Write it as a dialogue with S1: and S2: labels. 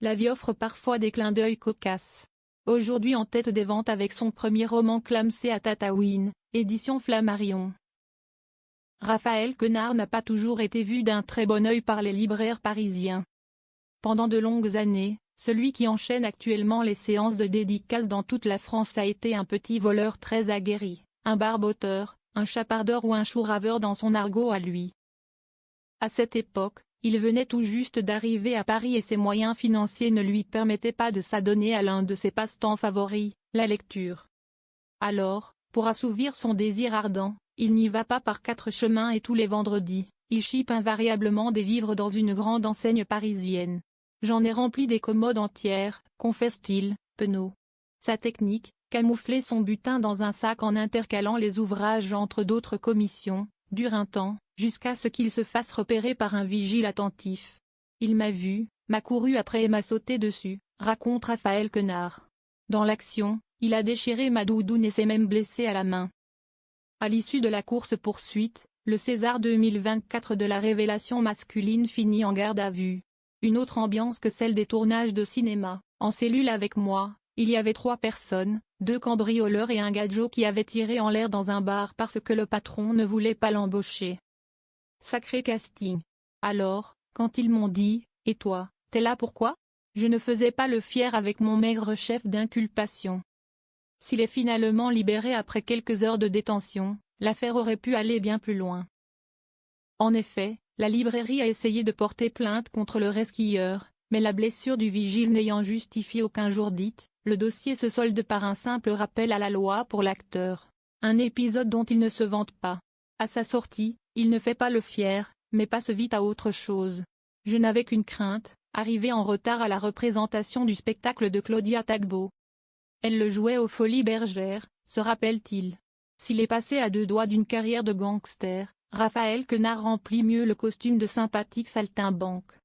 S1: la vie offre parfois des clins d'œil cocasses. Aujourd'hui en tête des ventes avec son premier roman Clamsé à Tataouine, édition Flammarion. Raphaël Quenard n'a pas toujours été vu d'un très bon œil par les libraires parisiens. Pendant de longues années, celui qui enchaîne actuellement les séances de dédicaces dans toute la France a été un petit voleur très aguerri, un barboteur, un chapardeur ou un chouraveur dans son argot à lui. À cette époque, il venait tout juste d'arriver à Paris et ses moyens financiers ne lui permettaient pas de s'adonner à l'un de ses passe-temps favoris, la lecture. Alors, pour assouvir son désir ardent, il n'y va pas par 4 chemins et tous les vendredis, il chipe invariablement des livres dans une grande enseigne parisienne. J'en ai rempli des commodes entières, confesse-t-il, penaud. Sa technique, camoufler son butin dans un sac en intercalant les ouvrages entre d'autres commissions, dure un temps, jusqu'à ce qu'il se fasse repérer par un vigile attentif. Il m'a vu, m'a couru après et m'a sauté dessus, raconte Raphaël Quenard. Dans l'action, il a déchiré ma doudoune et s'est même blessé à la main. À l'issue de la course-poursuite, le César 2024 de la révélation masculine finit en garde à vue. Une autre ambiance que celle des tournages de cinéma. En cellule avec moi, il y avait 3 personnes, 2 cambrioleurs et un gadjo qui avait tiré en l'air dans un bar parce que le patron ne voulait pas l'embaucher. Sacré casting. Alors, quand ils m'ont dit « Et toi, t'es là pourquoi ?» je ne faisais pas le fier avec mon maigre chef d'inculpation. S'il est finalement libéré après quelques heures de détention, l'affaire aurait pu aller bien plus loin. En effet, la librairie a essayé de porter plainte contre le resquilleur, mais la blessure du vigile n'ayant justifié aucun jourdite, le dossier se solde par un simple rappel à la loi pour l'acteur. Un épisode dont il ne se vante pas. À sa sortie, il ne fait pas le fier, mais passe vite à autre chose. Je n'avais qu'une crainte, arriver en retard à la représentation du spectacle de Claudia Tagbo. Elle le jouait aux Folies Bergères, se rappelle-t-il. S'il est passé à 2 doigts d'une carrière de gangster, Raphaël Quenard remplit mieux le costume de sympathique saltimbanque.